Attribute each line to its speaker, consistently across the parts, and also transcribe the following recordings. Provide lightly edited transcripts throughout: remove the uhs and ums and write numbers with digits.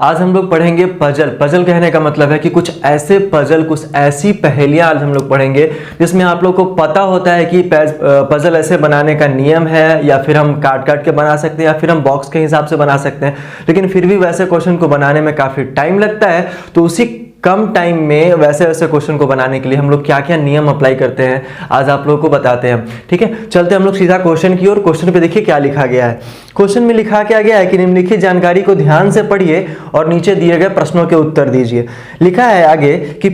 Speaker 1: आज हम लोग पढ़ेंगे पजल। पजल कहने का मतलब है कि कुछ ऐसे पजल, कुछ ऐसी पहेलियां आज हम लोग पढ़ेंगे जिसमें आप लोग को पता होता है कि पजल ऐसे बनाने का नियम है, या फिर हम काट काट के बना सकते हैं, या फिर हम बॉक्स के हिसाब से बना सकते हैं, लेकिन फिर भी वैसे क्वेश्चन को बनाने में काफ़ी टाइम लगता है। तो उसी कम टाइम में वैसे वैसे क्वेश्चन को बनाने के लिए हम लोग क्या क्या नियम अप्लाई करते हैं आज आप लोगों को बताते हैं। ठीक है, चलते हम लोग सीधा क्वेश्चन की ओर। क्वेश्चन पे देखिए क्या लिखा गया है। क्वेश्चन में लिखा क्या गया है कि निम्नलिखित जानकारी को ध्यान से पढ़िए और नीचे दिए गए प्रश्नों के उत्तर दीजिए। लिखा है आगे कि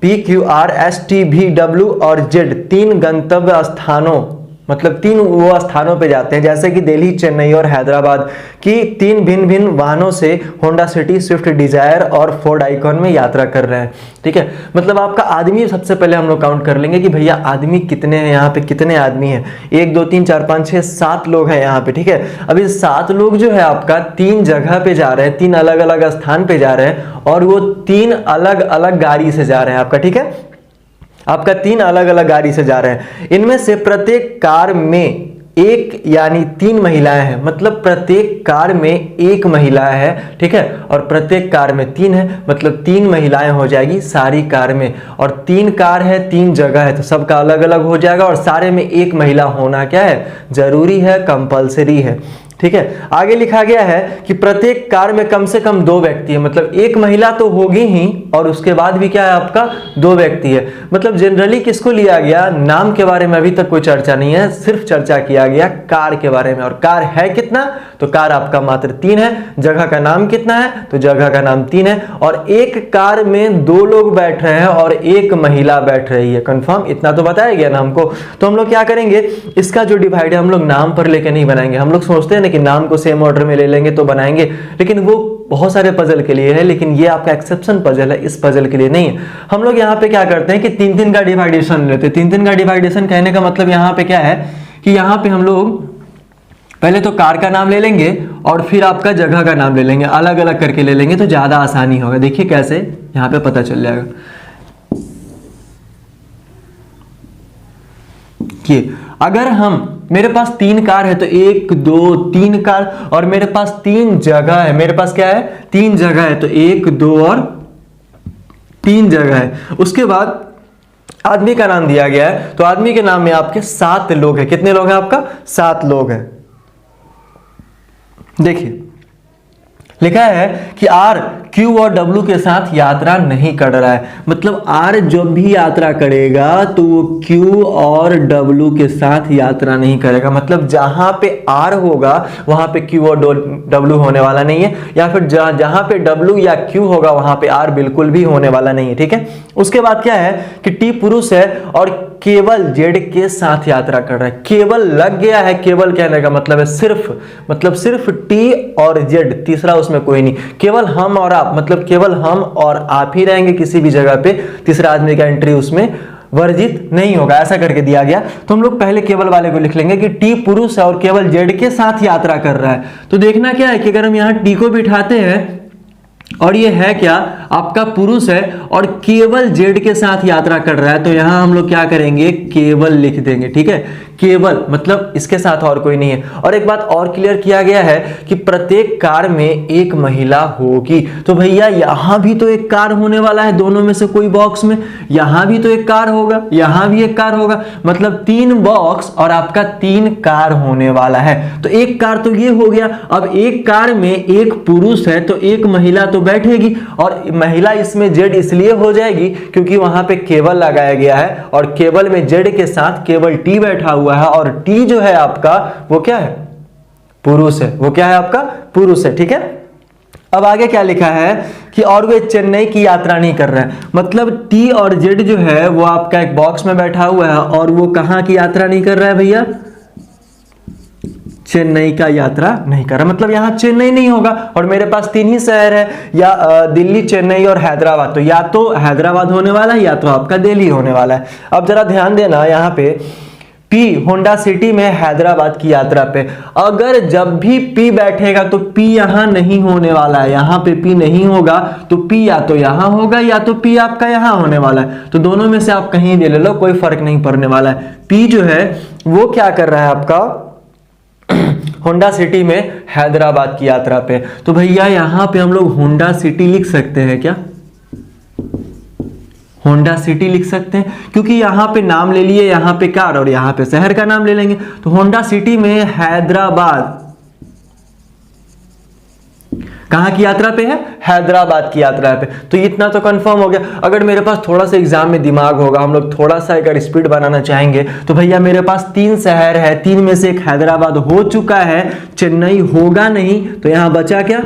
Speaker 1: PQR STVW और Z तीन गंतव्य स्थानों, मतलब तीन वो स्थानों पे जाते हैं, जैसे कि दिल्ली, चेन्नई और हैदराबाद की तीन भिन्न भिन्न वाहनों से होंडा सिटी, स्विफ्ट डिजायर और फोर्ड आइकॉन में यात्रा कर रहे हैं। ठीक है, मतलब आपका आदमी सबसे पहले हम लोग काउंट कर लेंगे कि भैया आदमी कितने हैं, यहाँ पे कितने आदमी हैं। 1 2 3 4 5 6 7 लोग हैं यहाँ पे। ठीक है, अभी 7 लोग जो है आपका 3 जगह पे जा रहे हैं, 3 अलग अलग स्थान पे जा रहे हैं, और वो 3 अलग अलग गाड़ी से जा रहे हैं आपका। ठीक है, आपका 3 अलग अलग गाड़ी से जा रहे हैं। इनमें से प्रत्येक कार में एक यानी 3 महिलाएं हैं, मतलब प्रत्येक कार में एक महिला है। ठीक है, और प्रत्येक कार में 3 है, मतलब 3 महिलाएं हो जाएगी सारी कार में, और 3 कार है, 3 जगह है, तो सबका अलग अलग हो जाएगा, और सारे में एक महिला होना क्या है, जरूरी है, कंपलसरी है। ठीक है, आगे लिखा गया है कि प्रत्येक कार में कम से कम 2 व्यक्ति है, मतलब एक महिला तो होगी ही, और उसके बाद भी क्या है आपका 2 व्यक्ति है। मतलब जनरली किसको लिया गया, नाम के बारे में अभी तक कोई चर्चा नहीं है, सिर्फ चर्चा किया गया कार के बारे में। और कार है कितना, तो कार आपका मात्र 3 है। जगह का नाम कितना है, तो जगह का नाम 3 है, और एक कार में 2 लोग बैठ रहे हैं और एक महिला बैठ रही है। कंफर्म, इतना तो बताया गया ना हमको। तो हम लोग क्या करेंगे, इसका जो डिवाइड है हम लोग नाम पर लेके नहीं बनाएंगे। हम लोग सोचते हैं कि नाम को सेम ऑर्डर में ले लेंगे तो बनाएंगे, लेकिन वो बहुत सारे पजल के लिए है, लेकिन ये आपका एक्सेप्शन पजल है, इस पजल के लिए नहीं है। हम लोग यहाँ पे क्या करते हैं कि 3-3 का डिवाइडेशन लेते हैं। 3-3 का डिवाइडेशन कहने का मतलब यहाँ पे क्या है कि यहाँ पे हम लोग पहले तो कार का नाम ले लेंगे और फिर आपका जगह का नाम ले लेंगे, अलग अलग करके ले लेंगे तो ज्यादा आसानी होगा। देखिए कैसे, यहाँ पे पता चल जाएगा कि अगर मेरे पास 3 कार है तो 1 2 3 कार, और मेरे पास 3 जगह है, मेरे पास क्या है 3 जगह है, तो 1 2 और 3 जगह है। उसके बाद आदमी का नाम दिया गया है, तो आदमी के नाम में आपके 7 लोग हैं। कितने लोग हैं आपका, 7 लोग हैं। देखिए लिखा है कि R Q और W के साथ यात्रा नहीं कर रहा है, मतलब R जब भी यात्रा करेगा तो वो Q और W के साथ यात्रा नहीं करेगा। मतलब जहां पे R होगा वहां पे Q और W होने वाला नहीं है, या फिर जहां पे W या Q होगा वहां पे R बिल्कुल भी होने वाला नहीं है। ठीक है, उसके बाद क्या है कि T पुरुष है और केवल Z के साथ यात्रा कर रहा है। केवल लग गया है, केवल कहने का मतलब है सिर्फ, मतलब सिर्फ T और Z, तीसरा उसमें कोई नहीं। केवल हम और आप, मतलब केवल हम और आप ही रहेंगे किसी भी जगह पे, तीसरा आदमी का एंट्री उसमें वर्जित नहीं होगा, ऐसा करके दिया गया। तो हम लोग पहले केवल वाले को लिख लेंगे कि T पुरुष है और केवल Z के साथ यात्रा कर रहा है। तो देखना क्या है कि अगर हम यहाँ T को बिठाते हैं और ये है क्या आपका पुरुष है और केवल Z के साथ यात्रा कर रहा है, तो यहां हम लोग क्या करेंगे, केवल लिख देंगे। ठीक है, केवल मतलब इसके साथ और कोई नहीं है। और एक बात और क्लियर किया गया है कि प्रत्येक कार में एक महिला होगी, तो भैया यहां भी तो एक कार होने वाला है, दोनों में से कोई बॉक्स में, यहां भी तो एक कार होगा, यहां भी एक कार होगा, मतलब 3 बॉक्स और आपका 3 कार होने वाला है। तो एक कार तो ये हो गया। अब एक कार में एक पुरुष है तो एक महिला तो बैठेगी, और महिला इसमें Z इसलिए हो जाएगी क्योंकि वहां पे केवल लगाया गया है, और केवल में Z के साथ केवल T बैठा हुआ है, और T जो है आपका वो क्या है, पुरुष है। वो क्या है आपका, पुरुष है। ठीक है, अब आगे क्या लिखा है कि और वे चेन्नई की यात्रा नहीं कर रहे हैं, मतलब T और Z जो है वो आपका एक बॉक्स में बैठा हुआ है, और वो कहां की यात्रा नहीं कर रहा है भैया, चेन्नई का यात्रा नहीं कर रहा। मतलब यहां चेन्नई नहीं होगा, और मेरे पास 3 ही शहर है, या दिल्ली, चेन्नई और हैदराबाद, तो या तो हैदराबाद होने वाला है या तो आपका दिल्ली होने वाला है। अब जरा ध्यान देना, यहाँ पे P होंडा सिटी में हैदराबाद की यात्रा पे, अगर जब भी P बैठेगा तो P यहां नहीं होने वाला है, यहां पे P नहीं होगा, तो P या तो यहां होगा या तो P आपका यहां होने वाला है। तो दोनों में से आप कहीं ले लो, कोई फर्क नहीं पड़ने वाला है। P जो है वो क्या कर रहा है आपका होंडा सिटी में हैदराबाद की यात्रा पे। तो भैया यहाँ पे हम लोग होंडा सिटी लिख सकते हैं क्या? होंडा सिटी लिख सकते हैं, क्योंकि यहाँ पे नाम ले लिए, यहाँ पे कार और यहाँ पे शहर का नाम ले लेंगे। तो होंडा सिटी में हैदराबाद कहाँ की यात्रा पे है? हैदराबाद की यात्रा पे। तो इतना तो कंफर्म हो गया। अगर मेरे पास थोड़ा सा एग्जाम में दिमाग होगा, हम लोग थोड़ा सा अगर स्पीड बनाना चाहेंगे, तो भैया मेरे पास 3 शहर है, 3 में से एक हैदराबाद हो चुका है, चेन्नई होगा नहीं, तो यहां बचा क्या?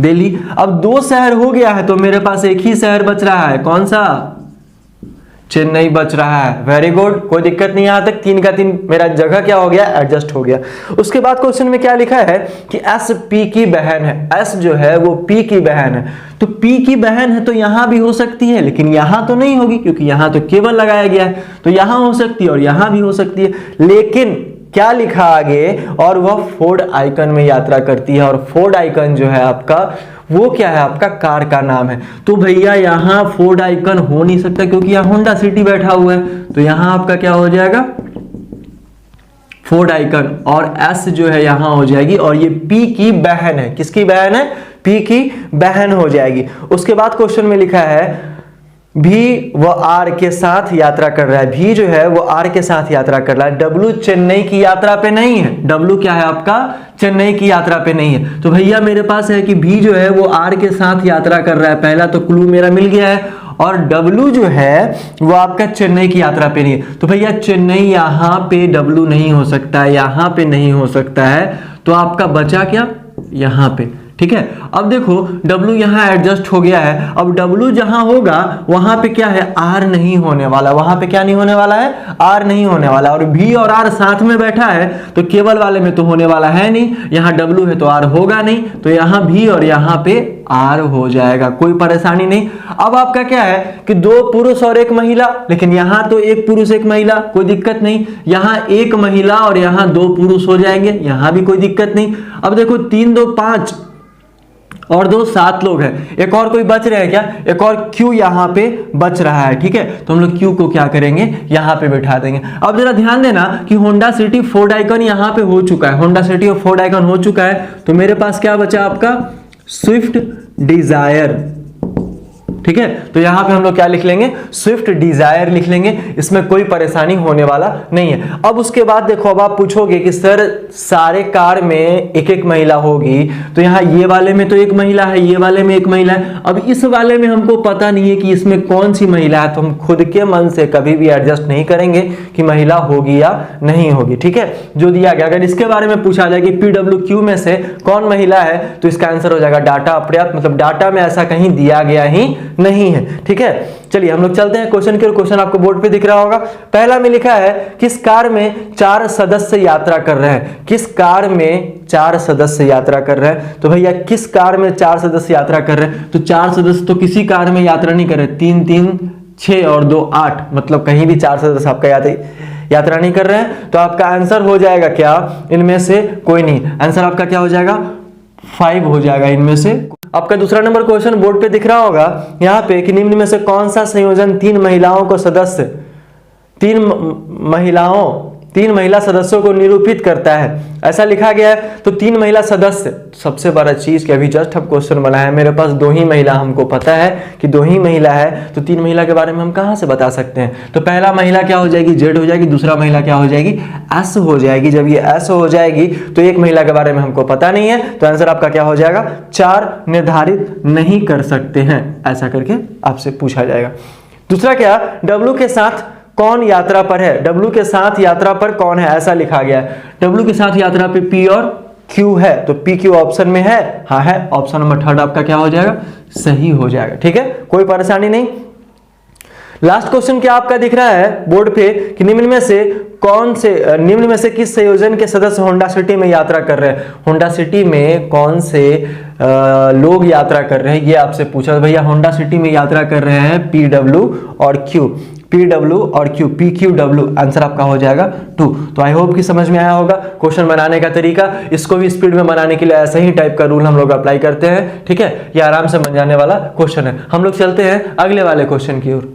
Speaker 1: दिल्ली। अब 2 शहर हो गया है, तो मेरे पास एक ही शहर बच रहा है, कौन सा? चेन्नई बच रहा है। वेरी गुड, कोई दिक्कत नहीं। यहां तक 3 का 3 मेरा जगह क्या हो गया? एडजस्ट हो गया। उसके बाद क्वेश्चन में क्या लिखा है कि एस पी की बहन है। एस जो है वो पी की बहन है, तो पी की बहन है तो यहां भी हो सकती है, लेकिन यहां तो नहीं होगी क्योंकि यहां तो केवल लगाया गया है। तो यहां हो सकती है और यहां भी हो सकती है, लेकिन क्या लिखा आगे? और वह फोर्ड आइकन में यात्रा करती है, और फोर्ड आइकन जो है आपका वो क्या है? आपका कार का नाम है। तो भैया यहां फोर्ड आइकन हो नहीं सकता क्योंकि यहां होंडा सिटी बैठा हुआ है, तो यहां आपका क्या हो जाएगा? Ford icon. और एस जो है यहां हो जाएगी, और ये पी की बहन है। किसकी बहन है? पी की बहन हो जाएगी। उसके बाद क्वेश्चन में लिखा है भी वो आर के साथ यात्रा कर रहा है। भी जो है वो आर के साथ यात्रा कर रहा है। डब्लू चेन्नई की यात्रा पे नहीं है। डब्लू क्या है आपका? चेन्नई की यात्रा पे नहीं है। तो भैया मेरे पास है कि भी जो है वो आर के साथ यात्रा कर रहा है, पहला तो क्लू मेरा मिल गया है। और डब्लू जो है वो आपका चेन्नई की यात्रा पे नहीं है। तो भैया चेन्नई यहां पे डब्लू नहीं हो सकता है, यहां पे नहीं हो सकता है, तो आपका बचा क्या? यहां पे। ठीक है, अब देखो W यहां एडजस्ट हो गया है। अब W जहां होगा वहां पे क्या है? R नहीं होने वाला। वहां पे क्या नहीं होने वाला है? R नहीं होने वाला। और V और R साथ में बैठा है, तो केवल वाले में तो होने वाला है नहीं। यहां W है तो R होगा नहीं, तो यहां V और यहां पे R हो जाएगा, कोई परेशानी नहीं। अब आपका क्या है कि 2 पुरुष और 1 महिला, लेकिन यहां तो 1 पुरुष 1 महिला, कोई दिक्कत नहीं। यहां 1 महिला और यहां 2 पुरुष हो जाएंगे, यहां भी कोई दिक्कत नहीं। अब देखो 3 2 5 और 2 7 लोग हैं। एक और कोई बच रहे हैं क्या? एक और क्यू यहां पे बच रहा है। ठीक है, तो हम लोग क्यू को क्या करेंगे? यहां पे बैठा देंगे। अब जरा ध्यान देना कि होंडा सिटी फोर्ड आइकन यहां पे हो चुका है। होंडा सिटी और फोर्ड आइकन हो चुका है, तो मेरे पास क्या बचा आपका? Swift Dzire. ठीक है, तो यहां पे हम लोग क्या लिख लेंगे? स्विफ्ट डिजायर लिख लेंगे, इसमें कोई परेशानी होने वाला नहीं है। अब उसके बाद देखो, अब आप पूछोगे कि सर सारे कार में एक एक महिला होगी, तो यहाँ ये वाले में तो 1 महिला है, ये वाले में 1 महिला है। अब इस वाले में हमको पता नहीं है कि इसमें कौन सी महिला है, तो हम खुद के मन से कभी भी एडजस्ट नहीं करेंगे कि महिला होगी या नहीं होगी। ठीक है, जो दिया गया, अगर इसके बारे में पूछा जाए कि PWQ में से कौन महिला है, तो इसका आंसर हो जाएगा डाटा अपर्याप्त, मतलब डाटा में ऐसा कहीं दिया गया ही नहीं है। ठीक है, चलिए हम लोग चलते हैं क्वेश्चन की ओर। क्वेश्चन आपको बोर्ड पे दिख रहा होगा। पहला में लिखा है किस कार में 4 सदस्य यात्रा कर रहे हैं? किस कार में 4 सदस्य यात्रा कर रहे हैं? तो भैया किस कार में 4 सदस्य यात्रा कर रहे हैं? तो 4 सदस्य तो किसी कार में यात्रा नहीं कर रहे। 3 3 6 और 2 8, मतलब कहीं भी 4 सदस्य आपका यात्रा नहीं कर रहे हैं। तो आपका आंसर हो जाएगा क्या? इनमें से कोई नहीं। आंसर आपका क्या हो जाएगा? 5 हो जाएगा इनमें से। आपका दूसरा नंबर क्वेश्चन बोर्ड पे दिख रहा होगा यहाँ पे कि निम्न में से कौन सा संयोजन 3 महिलाओं को सदस्य 3 महिला सदस्यों को निरूपित करता है? ऐसा लिखा गया है। तो 3 महिला सदस्य, सबसे बड़ा चीज कि अभी जस्ट हम क्वेश्चन बनाया है, मेरे पास 2 ही महिला, हमको पता है कि 2 ही महिला है, तो 3 महिला के बारे में हम कहां से बता सकते हैं? तो पहला महिला क्या हो जाएगी? जेड हो जाएगी। दूसरा महिला क्या हो जाएगी? एस हो जाएगी। जब ये एस हो जाएगी तो 1 महिला के बारे में हमको पता नहीं है, तो आंसर आपका क्या हो जाएगा? 4 निर्धारित नहीं कर सकते हैं, ऐसा करके आपसे पूछा जाएगा। दूसरा क्या? डब्ल्यू के साथ कौन यात्रा पर है? डब्ल्यू के साथ यात्रा पर कौन है? ऐसा लिखा गया है। डब्ल्यू के साथ यात्रा पे पी और क्यू है, तो पी क्यू ऑप्शन में है। हाँ है, ऑप्शन नंबर 3 आपका क्या हो जाएगा? सही हो जाएगा। ठीक है, कोई परेशानी नहीं। लास्ट क्वेश्चन क्या आपका दिख रहा है बोर्ड पे कि निम्न में से किस संयोजन के सदस्य होंडा सिटी में यात्रा कर रहे हैं? होंडा सिटी में कौन से लोग यात्रा कर रहे हैं, ये आपसे पूछा। भैया होंडा सिटी में यात्रा कर रहे हैं PW और Q, PW और Q, PQW, आंसर आपका हो जाएगा 2। तो आई होप कि समझ में आया होगा क्वेश्चन बनाने का तरीका। इसको भी स्पीड में बनाने के लिए ऐसा ही टाइप का रूल हम लोग अप्लाई करते हैं। ठीक है, ये आराम से बन जाने वाला क्वेश्चन है। हम लोग चलते हैं अगले वाले क्वेश्चन की ओर।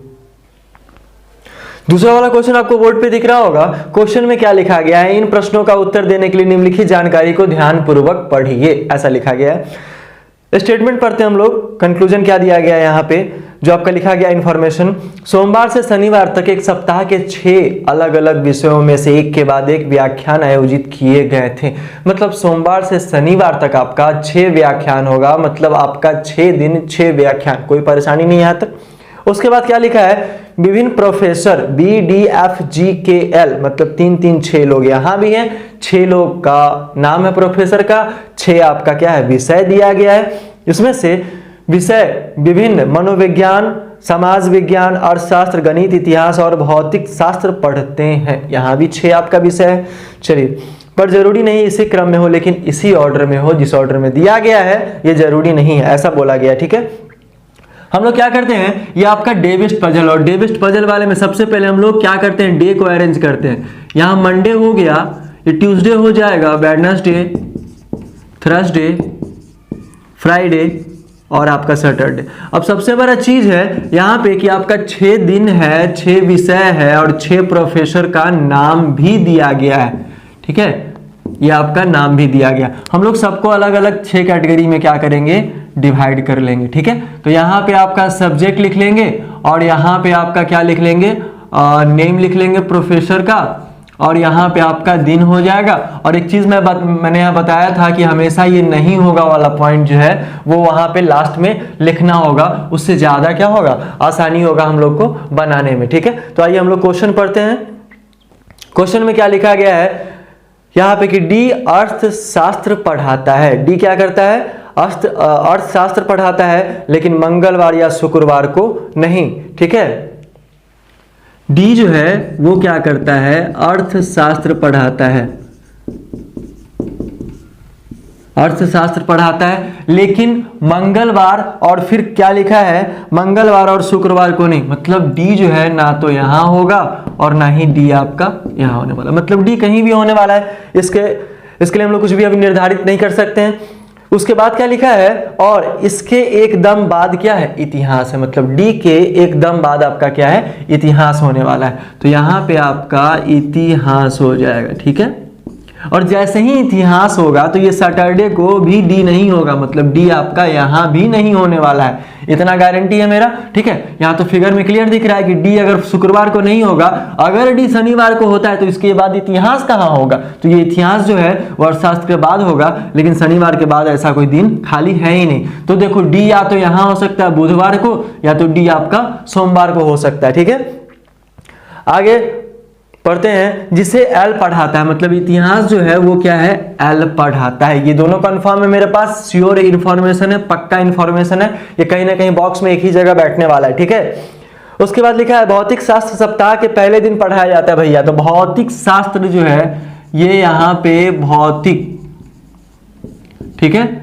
Speaker 1: दूसरा वाला क्वेश्चन आपको बोर्ड पे दिख रहा होगा। क्वेश्चन में क्या लिखा गया है, इन प्रश्नों का उत्तर देने के लिए निम्नलिखित जानकारी को ध्यानपूर्वक पढ़िए, ऐसा लिखा गया है। स्टेटमेंट पढ़ते हैं हम लोग, कंक्लूजन क्या दिया गया है यहाँ पे, जो आपका लिखा गया इन्फॉर्मेशन। सोमवार से शनिवार तक एक सप्ताह के 6 अलग अलग विषयों में से एक के बाद एक व्याख्यान आयोजित किए गए थे। मतलब सोमवार से शनिवार तक आपका 6 व्याख्यान होगा, मतलब आपका 6 दिन 6 व्याख्यान, कोई परेशानी नहीं यहाँ तक। उसके बाद क्या लिखा है, विभिन्न प्रोफेसर BDFGKL, मतलब 3 लोग यहाँ भी हैं, 6 लोग का नाम है प्रोफेसर का, 6 आपका क्या है विषय दिया गया है। इसमें से विषय विभिन्न मनोविज्ञान, समाज विज्ञान, अर्थशास्त्र, गणित, इतिहास और भौतिक शास्त्र पढ़ते हैं। यहाँ भी 6 आपका विषय है। चलिए, पर जरूरी नहीं इसी क्रम में हो, लेकिन इसी ऑर्डर में हो जिस ऑर्डर में दिया गया है, ये जरूरी नहीं है, ऐसा बोला गया। ठीक है, हम लोग क्या करते हैं, ये आपका डे बेस्ड पजल, और डे बेस्ड पजल वाले में सबसे पहले हम लोग क्या करते हैं, डे को अरेंज करते हैं। यहाँ मंडे हो गया, ये ट्यूसडे हो जाएगा, वेडनेसडे, थर्सडे, फ्राइडे और आपका सैटरडे। अब सबसे बड़ा चीज है यहाँ पे कि आपका 6 दिन है, 6 विषय है और 6 प्रोफेसर का नाम भी दिया गया है। ठीक है, ये आपका नाम भी दिया गया। हम लोग सबको अलग अलग 6 कैटेगरी में क्या करेंगे, डिवाइड कर लेंगे। ठीक है, तो यहाँ पे आपका सब्जेक्ट लिख लेंगे और यहाँ पे आपका क्या लिख लेंगे, नेम लिख लेंगे प्रोफेसर का, और यहाँ पे आपका दिन हो जाएगा। और एक चीज मैंने यहाँ बताया था कि हमेशा ये नहीं होगा वाला पॉइंट जो है वो वहां पे लास्ट में लिखना होगा, उससे ज्यादा क्या होगा, आसानी होगा हम लोग को बनाने में। ठीक है, तो आइए हम लोग क्वेश्चन पढ़ते हैं। क्वेश्चन में क्या लिखा गया है यहाँ पे कि डी अर्थशास्त्र पढ़ाता है। डी क्या करता है, अर्थशास्त्र पढ़ाता है, लेकिन मंगलवार या शुक्रवार को नहीं। ठीक है, डी जो है वो क्या करता है, अर्थशास्त्र पढ़ाता है, अर्थशास्त्र पढ़ाता है, लेकिन मंगलवार और फिर क्या लिखा है, मंगलवार और शुक्रवार को नहीं। मतलब डी जो है ना तो यहां होगा और ना ही डी आपका यहां होने वाला, मतलब डी कहीं भी होने वाला है। इसके लिए हम लोग कुछ भी अभी निर्धारित नहीं कर सकते हैं। उसके बाद क्या लिखा है, और इसके एकदम बाद क्या है, इतिहास है। मतलब डी के एकदम बाद आपका क्या है, इतिहास होने वाला है। तो यहां पे आपका इतिहास हो जाएगा। ठीक है, और जैसे ही इतिहास होगा तो ये सैटरडे को भी डी नहीं होगा, मतलब डी आपका यहां भी नहीं होने वाला है, इतना गारंटी है मेरा। ठीक है, यहां तो फिगर में क्लियर दिख रहा है कि डी अगर शुक्रवार को नहीं होगा, अगर डी शनिवार को होता है तो इसके बाद इतिहास कहां होगा, तो ये इतिहास जो है वो अर्थशास्त्र के बाद होगा, लेकिन शनिवार के बाद ऐसा कोई दिन खाली है ही नहीं। तो देखो डी या तो यहां हो सकता है बुधवार को, या तो डी आपका सोमवार को हो सकता है। ठीक है, आगे पढ़ते हैं। जिसे एल पढ़ाता है, मतलब इतिहास जो है वो क्या है, एल पढ़ाता है। ये दोनों कंफर्म है मेरे पास, श्योर इन्फॉर्मेशन है, पक्का इन्फॉर्मेशन है, ये कहीं ना कहीं बॉक्स में एक ही जगह बैठने वाला है। ठीक है, उसके बाद लिखा है भौतिक शास्त्र सप्ताह के पहले दिन पढ़ाया जाता है। भैया तो भौतिक शास्त्र जो है ये यहाँ पे भौतिक, ठीक है,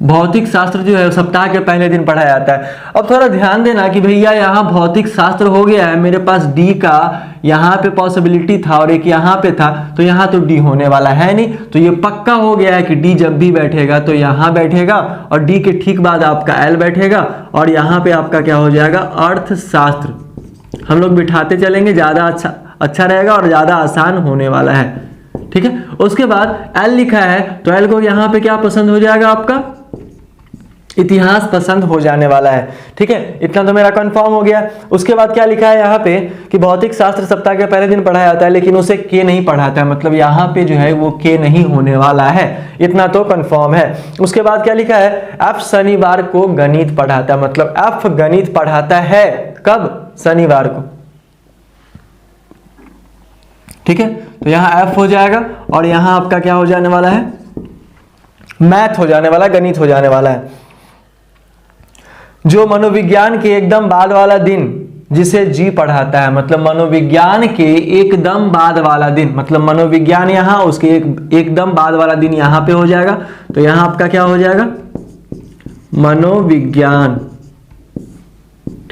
Speaker 1: भौतिक शास्त्र जो है सप्ताह के पहले दिन पढ़ाया जाता है। अब थोड़ा ध्यान देना कि भैया यहाँ भौतिक शास्त्र हो गया है, मेरे पास डी का यहाँ पे पॉसिबिलिटी था और एक यहाँ पे था, तो यहाँ तो डी होने वाला है नहीं, तो ये पक्का हो गया है कि डी जब भी बैठेगा तो यहाँ बैठेगा, और डी के ठीक बाद आपका एल बैठेगा, और यहाँ पे आपका क्या हो जाएगा, अर्थशास्त्र। हम लोग बिठाते चलेंगे, ज्यादा अच्छा रहेगा और ज्यादा आसान होने वाला है। ठीक है, उसके बाद एल लिखा है तो एल को यहाँ पे क्या पसंद हो जाएगा, आपका इतिहास पसंद हो जाने वाला है। ठीक है, इतना तो मेरा कंफर्म हो गया। उसके बाद क्या लिखा है यहाँ पे कि भौतिक शास्त्र सप्ताह के पहले दिन पढ़ाया जाता है, लेकिन उसे के नहीं पढ़ाता है, मतलब यहाँ पे जो है वो के नहीं होने वाला है, इतना तो कंफर्म है। उसके बाद क्या लिखा है, एफ शनिवार को गणित पढ़ाता है, मतलब एफ गणित पढ़ाता है, कब, शनिवार को। ठीक है, तो यहाँ एफ हो जाएगा और यहाँ आपका क्या हो जाने वाला है, मैथ हो जाने वाला, गणित हो जाने वाला है। जो मनोविज्ञान के एकदम बाद वाला दिन जिसे जी पढ़ाता है, मतलब मनोविज्ञान के एकदम बाद वाला दिन, मतलब मनोविज्ञान यहाँ, उसके एकदम बाद वाला दिन यहाँ पे हो जाएगा, तो यहाँ आपका क्या हो जाएगा, मनोविज्ञान।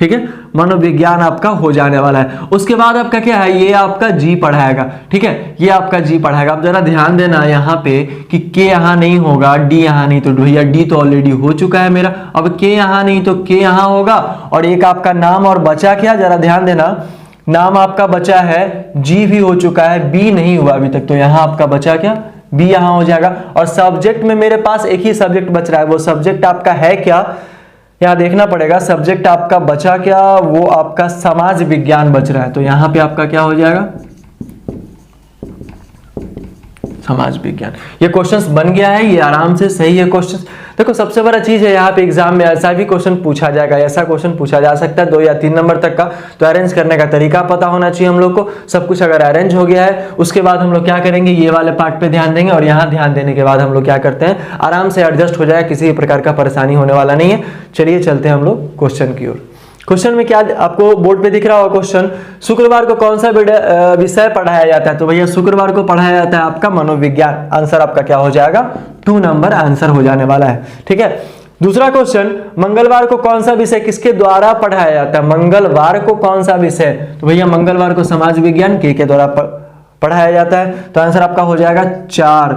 Speaker 1: ठीक है, मनोविज्ञान आपका हो जाने वाला है। उसके बाद आपका क्या है, ये आपका जी पढ़ाएगा, ठीक है, ये आपका जी पढ़ाएगा। अब जरा ध्यान देना यहाँ पे कि के यहाँ नहीं होगा, डी यहाँ नहीं, तो भैया डी तो ऑलरेडी हो चुका है मेरा। अब के यहाँ नहीं तो के यहाँ होगा, और एक आपका नाम और बचा क्या, जरा ध्यान देना, नाम आपका बचा है, जी भी हो चुका है, बी नहीं हुआ अभी तक, तो यहाँ आपका बचा क्या, बी यहाँ हो जाएगा। और सब्जेक्ट में मेरे पास एक ही सब्जेक्ट बच रहा है, वो सब्जेक्ट आपका है क्या, यहाँ देखना पड़ेगा। सब्जेक्ट आपका बचा क्या, वो आपका समाज विज्ञान बच रहा है, तो यहाँ पे आपका क्या हो जाएगा, समाज विज्ञान। ये क्वेश्चंस बन गया है, ये आराम से सही है क्वेश्चंस। देखो सबसे बड़ा चीज है यहाँ पे एग्जाम में ऐसा भी क्वेश्चन पूछा जाएगा, ऐसा क्वेश्चन पूछा जा सकता है 2 या 3 नंबर तक का, तो अरेंज करने का तरीका पता होना चाहिए हम लोग को। सब कुछ अगर अरेंज हो गया है, उसके बाद हम लोग क्या करेंगे, ये वाले पार्ट पे ध्यान देंगे, और यहाँ ध्यान देने के बाद हम लोग क्या करते हैं, आराम से एडजस्ट हो जाएगा, किसी भी प्रकार का परेशानी होने वाला नहीं है। चलिए चलते हैं हम लोग क्वेश्चन की ओर। क्वेश्चन में क्या आपको बोर्ड पे दिख रहा होगा क्वेश्चन, शुक्रवार को कौन सा विषय पढ़ाया जाता है, तो भैया शुक्रवार को पढ़ाया जाता है आपका मनोविज्ञान। आंसर आपका क्या हो जाएगा, 2 नंबर आंसर हो जाने वाला है, ठीक है। दूसरा क्वेश्चन, मंगलवार को कौन सा विषय किसके द्वारा पढ़ाया जाता है, मंगलवार को कौन सा विषय, तो भैया मंगलवार को समाज विज्ञान के द्वारा पढ़ाया जाता है, तो आंसर आपका हो जाएगा 4,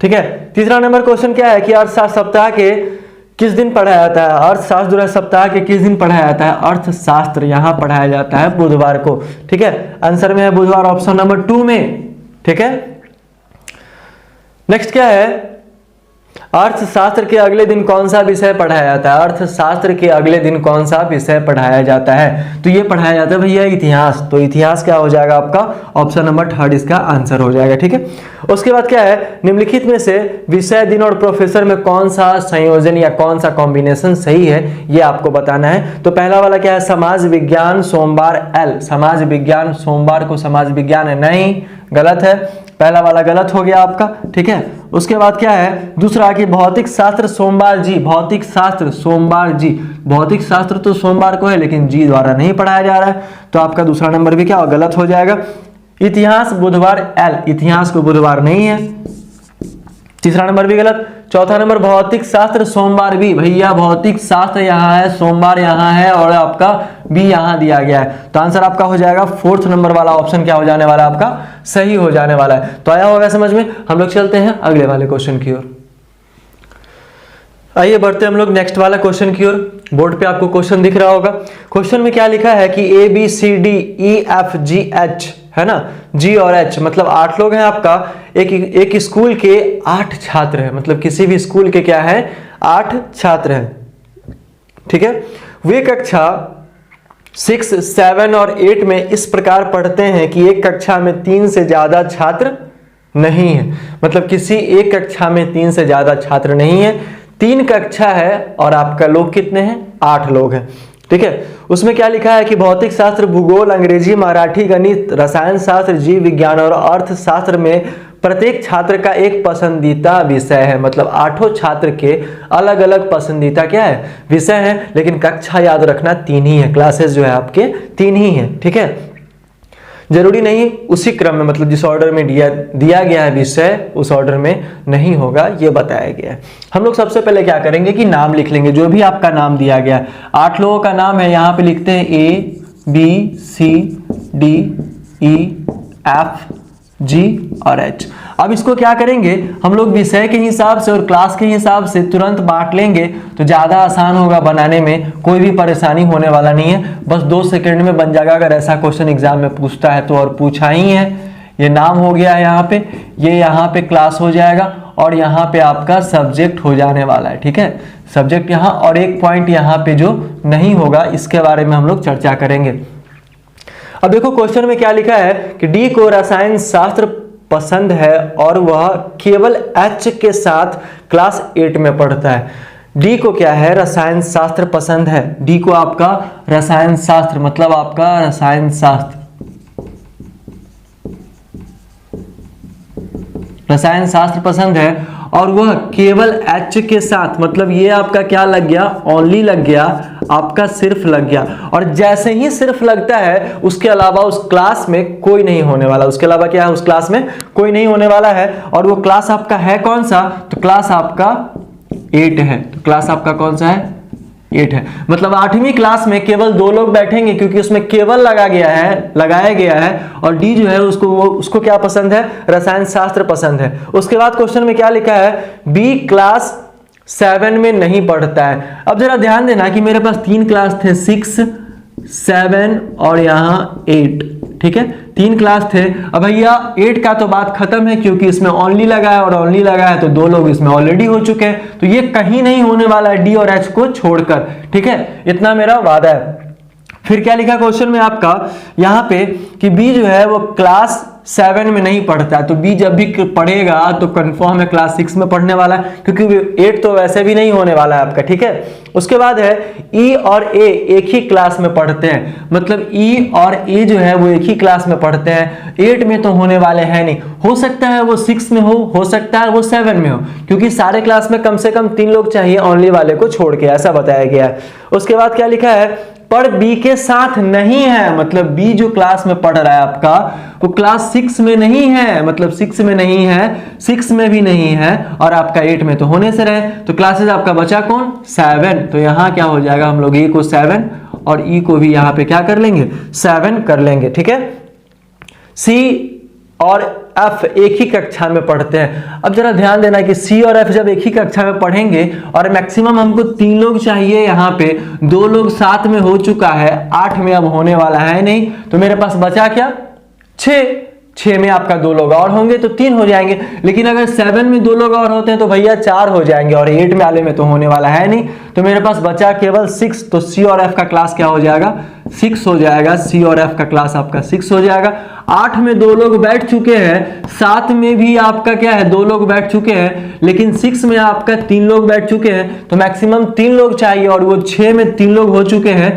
Speaker 1: ठीक है। तीसरा नंबर क्वेश्चन क्या है कि अर्थशास्त्र सप्ताह के किस दिन पढ़ाया जाता है, अर्थशास्त्र सप्ताह के किस दिन पढ़ाया जाता है, अर्थशास्त्र यहाँ पढ़ाया जाता है बुधवार को, ठीक है। आंसर में है बुधवार, ऑप्शन नंबर 2 में, ठीक है। नेक्स्ट क्या है, अर्थशास्त्र के अगले दिन कौन सा विषय पढ़ाया जाता है, अर्थशास्त्र के अगले दिन कौन सा विषय पढ़ाया जाता है, तो ये पढ़ाया जाता है भैया इतिहास, तो इतिहास क्या हो जाएगा आपका, ऑप्शन नंबर 3 इसका आंसर हो जाएगा, ठीक है। उसके बाद क्या है, निम्नलिखित में से विषय दिन और प्रोफेसर में कौन सा संयोजन या कौन सा कॉम्बिनेशन सही है, ये आपको बताना है। तो पहला वाला क्या है, समाज विज्ञान सोमवार एल, समाज विज्ञान सोमवार को समाज विज्ञान है, नहीं, गलत है, पहला वाला गलत हो गया आपका, ठीक है। उसके बाद क्या है, दूसरा कि भौतिक शास्त्र सोमवार जी, भौतिक शास्त्र सोमवार जी, भौतिक शास्त्र तो सोमवार को है लेकिन जी द्वारा नहीं पढ़ाया जा रहा है, तो आपका दूसरा नंबर भी क्या गलत हो जाएगा। इतिहास बुधवार एल, इतिहास को बुधवार नहीं है, तीसरा नंबर भी गलत। चौथा नंबर भौतिक शास्त्र सोमवार भी, भैया भौतिक शास्त्र यहाँ है, सोमवार यहाँ है, और आपका बी यहाँ दिया गया है, तो आंसर आपका हो जाएगा 4th नंबर वाला ऑप्शन क्या हो जाने वाला है आपका, सही हो जाने वाला है। तो आया होगा समझ में। हम लोग चलते हैं अगले वाले क्वेश्चन की ओर। आइए बढ़ते हैं हम लोग नेक्स्ट वाला क्वेश्चन की ओर। बोर्ड पे आपको क्वेश्चन दिख रहा होगा। क्वेश्चन में क्या लिखा है कि ABCDEFGH है ना, G और H मतलब 8 लोग हैं आपका, एक स्कूल के 8 छात्र हैं, मतलब किसी भी स्कूल के क्या है 8 छात्र हैं, ठीक है। वे कक्षा 6, 7 और 8 में इस प्रकार पढ़ते हैं कि एक कक्षा में 3 से ज्यादा छात्र नहीं है, मतलब किसी एक कक्षा में 3 से ज्यादा छात्र नहीं है, 3 कक्षा है और आपका लोग कितने हैं, 8 लोग हैं, ठीक है। उसमें क्या लिखा है कि भौतिक शास्त्र, भूगोल, अंग्रेजी, मराठी, गणित, रसायन शास्त्र, जीव विज्ञान और अर्थशास्त्र में प्रत्येक छात्र का एक पसंदीदा विषय है, मतलब 8 छात्र के अलग अलग पसंदीदा क्या है, विषय है, लेकिन कक्षा याद रखना 3 ही है, क्लासेस जो है आपके 3 ही है, ठीक है। जरूरी नहीं उसी क्रम में, मतलब जिस ऑर्डर में दिया गया है विषय उस ऑर्डर में नहीं होगा, ये बताया गया है। हम लोग सबसे पहले क्या करेंगे कि नाम लिख लेंगे, जो भी आपका नाम दिया गया है, 8 लोगों का नाम है, यहाँ पे लिखते हैं ABCDEFG और H। अब इसको क्या करेंगे हम लोग, विषय के हिसाब से और क्लास के हिसाब से तुरंत बांट लेंगे तो ज़्यादा आसान होगा बनाने में, कोई भी परेशानी होने वाला नहीं है, बस 2 सेकंड में बन जाएगा। अगर ऐसा क्वेश्चन एग्जाम में पूछता है तो, और पूछा ही है, ये नाम हो गया है यहाँ पे, ये यहाँ पे क्लास हो जाएगा, और यहाँ पे आपका सब्जेक्ट हो जाने वाला है, ठीक है, सब्जेक्ट यहाँ, और एक पॉइंट यहाँ पे जो नहीं होगा इसके बारे में हम लोग चर्चा करेंगे। अब देखो क्वेश्चन में क्या लिखा है कि डी को रसायन शास्त्र पसंद है और वह केवल H के साथ क्लास 8 में पढ़ता है। डी को क्या है, रसायन शास्त्र पसंद है, डी को आपका रसायन शास्त्र मतलब आपका रसायन शास्त्र, रसायन शास्त्र पसंद है और वह केवल H के साथ, मतलब ये आपका क्या लग गया, ओनली लग गया, आपका सिर्फ लग गया, और जैसे ही सिर्फ लगता है उसके अलावा उस क्लास में कोई नहीं होने वाला, उसके अलावा क्या है, उस क्लास में कोई नहीं होने वाला है। और वो क्लास आपका है कौन सा, तो क्लास आपका 8 है, तो क्लास आपका कौन सा है, 8 है। मतलब 8वीं क्लास में केवल 2 लोग बैठेंगे क्योंकि उसमें केवल लगाया गया है और डी जो है उसको क्या पसंद है, रसायन शास्त्र पसंद है। उसके बाद क्वेश्चन में क्या लिखा है, बी क्लास 7 में नहीं पढ़ता है। अब जरा ध्यान देना कि मेरे पास 3 क्लास थे, 6, 7 और यहां 8, ठीक है, 3 क्लास थे। अब भैया 8 का तो बात खत्म है क्योंकि इसमें ओनली लगा है और ओनली लगा है तो 2 लोग इसमें ऑलरेडी हो चुके हैं, तो ये कहीं नहीं होने वाला है डी और एच को छोड़कर, ठीक है, इतना मेरा वादा है। फिर क्या लिखा क्वेश्चन में आपका यहां पे कि बी जो है वो क्लास 7 में नहीं पढ़ता है, तो बी जब भी पढ़ेगा तो कंफर्म है क्लास 6 में पढ़ने वाला है क्योंकि 8 तो वैसे भी नहीं होने वाला है आपका, ठीक है। उसके बाद है ई और ए एक ही क्लास में पढ़ते हैं, मतलब ई और ए जो है वो एक ही क्लास में पढ़ते हैं, 8 में तो होने वाले हैं नहीं, हो सकता है वो 6 में हो सकता है वो 7 में हो, क्योंकि सारे क्लास में कम से कम 3 लोग चाहिए ओनली वाले को छोड़ के, ऐसा बताया गया है। उसके बाद क्या लिखा है, पर बी के साथ नहीं है, मतलब बी जो क्लास में पढ़ रहा है आपका वो क्लास 6 में नहीं है, मतलब 6 में नहीं है, 6 में भी नहीं है और आपका 8 में तो होने से रहे, तो क्लासेस आपका बचा कौन, 7, तो यहां क्या हो जाएगा, हम लोग ए को 7 और ई को भी यहां पे क्या कर लेंगे, 7 कर लेंगे, ठीक है। सी और एफ एक ही कक्षा में पढ़ते हैं। अब जरा ध्यान देना कि सी और एफ जब एक ही कक्षा में पढ़ेंगे और मैक्सिमम हमको 3 लोग चाहिए, यहाँ पे 2 लोग 7 में हो चुका है, 8 में अब होने वाला है नहीं, तो मेरे पास बचा क्या, 6 में आपका 2 लोग और होंगे तो 3 हो जाएंगे, लेकिन अगर 7 में 2 लोग और होते हैं तो भैया 4 हो जाएंगे और 8 वाले में तो होने वाला है नहीं, तो मेरे पास बचा केवल 6, तो सी और एफ का क्लास क्या हो जाएगा, 6 हो जाएगा, सी और एफ का क्लास आपका 6 हो जाएगा। 8 में 2 लोग बैठ चुके हैं, 7 में भी आपका क्या है, 2 लोग बैठ चुके हैं, लेकिन 6 में आपका 3 लोग बैठ चुके हैं, तो मैक्सिमम 3 लोग चाहिए और वो 6 में 3 लोग हो चुके हैं,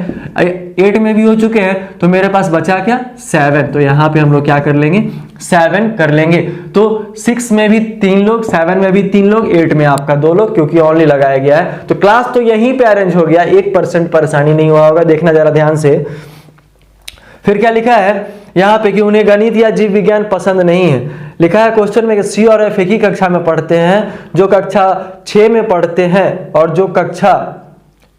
Speaker 1: 8 में भी हो चुके हैं, तो मेरे पास बचा क्या, 7, तो यहां पे हम लोग क्या कर लेंगे, 7 कर लेंगे। तो 6 में भी 3 लोग, 7 में भी 3 लोग, 8 में आपका 2 लोग क्योंकि ओनली लगाया गया है, तो क्लास तो यहीं पे अरेंज हो गया, 1% परेशानी नहीं हुआ होगा, देखना जरा ध्यान से। फिर क्या लिखा है यहाँ पे कि उन्हें गणित या जीव विज्ञान पसंद नहीं है। लिखा है क्वेश्चन में कि सी और एफ एक ही कक्षा में पढ़ते हैं, जो कक्षा 6 में पढ़ते हैं और जो कक्षा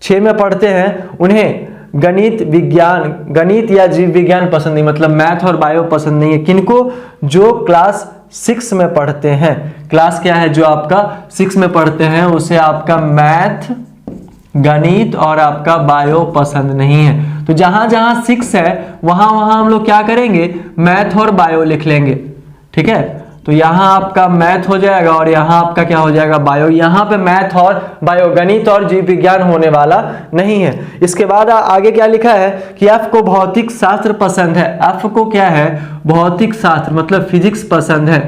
Speaker 1: 6 में पढ़ते हैं उन्हें गणित या जीव विज्ञान पसंद नहीं, मतलब मैथ और बायो पसंद नहीं है। किनको, जो क्लास 6 में पढ़ते हैं, क्लास क्या है जो आपका 6 में पढ़ते हैं उसे आपका मैथ, गणित और आपका बायो पसंद नहीं है। तो जहां जहां 6 है वहां वहां हम लोग क्या करेंगे, मैथ और बायो लिख लेंगे, ठीक है। तो यहां आपका मैथ हो जाएगा और यहां आपका क्या हो जाएगा, बायो। यहां पे मैथ और बायो, गणित और जीव विज्ञान होने वाला नहीं है। इसके बाद आगे क्या लिखा है कि एफ को भौतिक शास्त्र पसंद है। एफ को क्या है, भौतिक शास्त्र मतलब फिजिक्स पसंद है,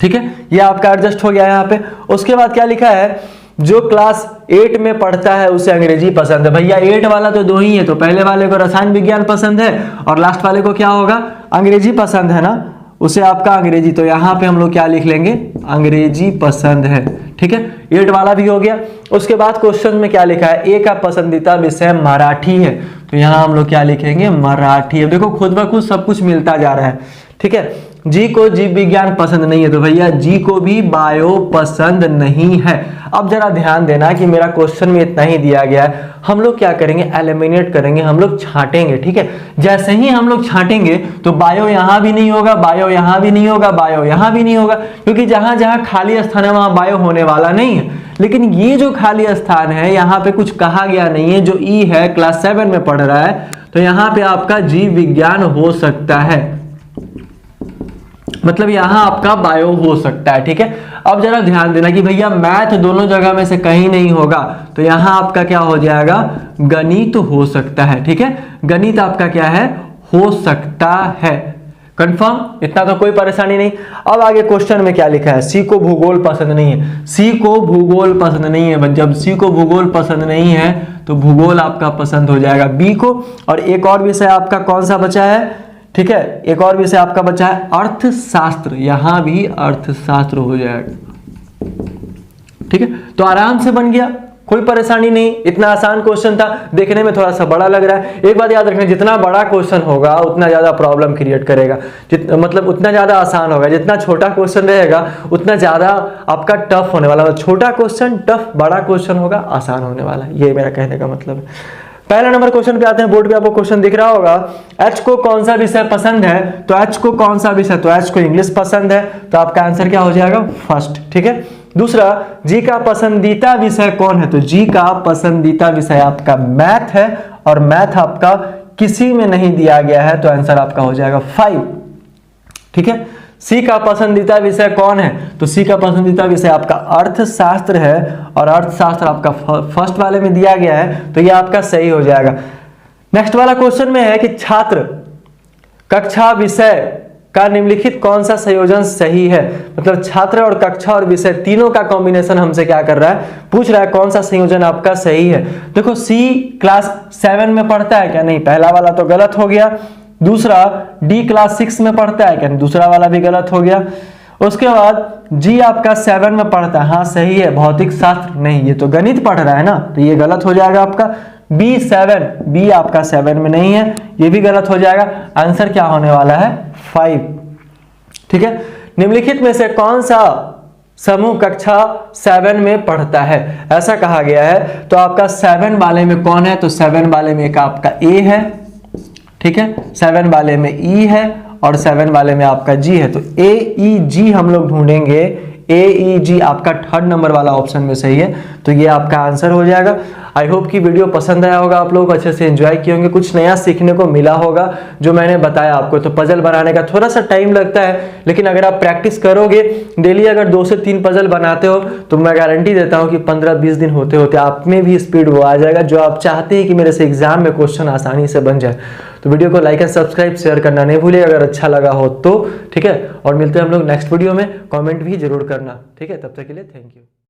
Speaker 1: ठीक है, ये आपका एडजस्ट हो गया यहाँ पे। उसके बाद क्या लिखा है, जो क्लास 8 में पढ़ता है उसे अंग्रेजी पसंद है। भैया 8 वाला तो 2 ही है, तो पहले वाले को रसायन विज्ञान पसंद है और लास्ट वाले को क्या होगा, अंग्रेजी पसंद है ना, उसे आपका अंग्रेजी, तो यहाँ पे हम लोग क्या लिख लेंगे, अंग्रेजी पसंद है, ठीक है। 8 वाला भी हो गया। उसके बाद क्वेश्चन में क्या लिखा है, ए का पसंदीदा विषय मराठी है, तो यहाँ हम लोग क्या लिखेंगे, मराठी। अब देखो खुद ब खुद सब कुछ मिलता जा रहा है, ठीक है। जी को जीव विज्ञान पसंद नहीं है, तो भैया जी को भी बायो पसंद नहीं है। अब जरा ध्यान देना कि मेरा क्वेश्चन में इतना ही दिया गया है, हम लोग क्या करेंगे, एलिमिनेट करेंगे, हम लोग छांटेंगे, ठीक है। जैसे ही हम लोग छांटेंगे तो बायो यहां भी नहीं होगा, बायो यहां भी नहीं होगा, बायो यहां भी नहीं होगा, क्योंकि जहां जहां खाली स्थान है वहां बायो होने वाला नहीं है। लेकिन ये जो खाली स्थान है यहाँ पे कुछ कहा गया नहीं है, जो ई है क्लास 7 में पढ़ रहा है, तो यहाँ पे आपका जीव विज्ञान हो सकता है, मतलब यहां आपका बायो हो सकता है, ठीक है। अब जरा ध्यान देना कि भैया मैथ दोनों जगह में से कहीं नहीं होगा, तो यहां आपका क्या हो जाएगा, गणित हो सकता है, ठीक है। गणित आपका क्या है, हो सकता है, कंफर्म, इतना तो कोई परेशानी नहीं। अब आगे क्वेश्चन में क्या लिखा है, सी को भूगोल पसंद नहीं है। सी को भूगोल पसंद नहीं है, जब सी को भूगोल पसंद नहीं है तो भूगोल आपका पसंद हो जाएगा बी को। और एक और विषय आपका कौन सा बचा है, ठीक है, एक और विषय आपका बचा है अर्थशास्त्र, यहां भी अर्थशास्त्र हो जाएगा, ठीक है। तो आराम से बन गया कोई परेशानी नहीं, इतना आसान क्वेश्चन था, देखने में थोड़ा सा बड़ा लग रहा है। एक बात याद रखना, जितना बड़ा क्वेश्चन होगा उतना ज्यादा प्रॉब्लम क्रिएट करेगा, मतलब उतना ज्यादा आसान होगा। जितना छोटा क्वेश्चन रहेगा उतना ज्यादा आपका टफ होने वाला है। छोटा क्वेश्चन टफ, बड़ा क्वेश्चन होगा आसान होने वाला है, ये मेरा कहने का मतलब है। पहला नंबर क्वेश्चन पे आते हैं। बोर्ड पे आपको क्वेश्चन दिख रहा होगा, एच को कौन सा विषय पसंद है, तो एच को कौन सा विषय, तो एच को इंग्लिश पसंद है, तो आपका आंसर क्या हो जाएगा, फर्स्ट। ठीक है। दूसरा, जी का पसंदीदा विषय कौन है, तो जी का पसंदीदा विषय आपका मैथ है, और मैथ आपका किसी में नहीं दिया गया है, तो आंसर आपका हो जाएगा 5। ठीक है। सी का पसंदीदा विषय कौन है, तो सी का पसंदीदा विषय आपका अर्थशास्त्र है, और अर्थशास्त्र आपका फर्स्ट वाले में दिया गया है, तो ये आपका सही हो जाएगा। नेक्स्ट वाला क्वेश्चन में है कि छात्र कक्षा विषय का निम्नलिखित कौन सा संयोजन सही है, मतलब छात्र और कक्षा और विषय तीनों का कॉम्बिनेशन हमसे क्या कर रहा है, पूछ रहा है कौन सा संयोजन आपका सही है। देखो, सी क्लास 7 में पढ़ता है क्या, नहीं, पहला वाला तो गलत हो गया। दूसरा, डी क्लास 6 में पढ़ता है क्या, दूसरा वाला भी गलत हो गया। उसके बाद जी आपका 7 में पढ़ता है, हाँ सही है। भौतिक शास्त्र नहीं, ये तो गणित पढ़ रहा है ना, तो ये गलत हो जाएगा आपका। बी 7, बी आपका 7 में नहीं है, ये भी गलत हो जाएगा। आंसर क्या होने वाला है, 5। ठीक है। निम्नलिखित में से कौन सा समूह कक्षा 7 में पढ़ता है, ऐसा कहा गया है, तो आपका 7 वाले में कौन है, तो 7 वाले में एक आपका ए है। ठीक है। 7 वाले में ई है, और 7 वाले में आपका जी है, तो ए ई जी हम लोग ढूंढेंगे। ए ई जी आपका 3rd नंबर वाला ऑप्शन में सही है, तो ये आपका आंसर हो जाएगा। आई होप कि वीडियो पसंद आया होगा, आप लोग अच्छे से एंजॉय किए होंगे, कुछ नया सीखने को मिला होगा जो मैंने बताया आपको। तो पजल बनाने का थोड़ा सा टाइम लगता है, लेकिन अगर आप प्रैक्टिस करोगे डेली, अगर 2 से 3 पजल बनाते हो, तो मैं गारंटी देता हूँ कि 15-20 दिन होते होते आप में भी स्पीड वो आ जाएगा, जो आप चाहते हैं कि मेरे से एग्जाम में क्वेश्चन आसानी से बन जाए। तो वीडियो को लाइक एंड सब्सक्राइब शेयर करना नहीं भूलिए अगर अच्छा लगा हो तो। ठीक है। और मिलते हैं हम लोग नेक्स्ट वीडियो में, कमेंट भी जरूर करना। ठीक है। तब तक के लिए थैंक यू।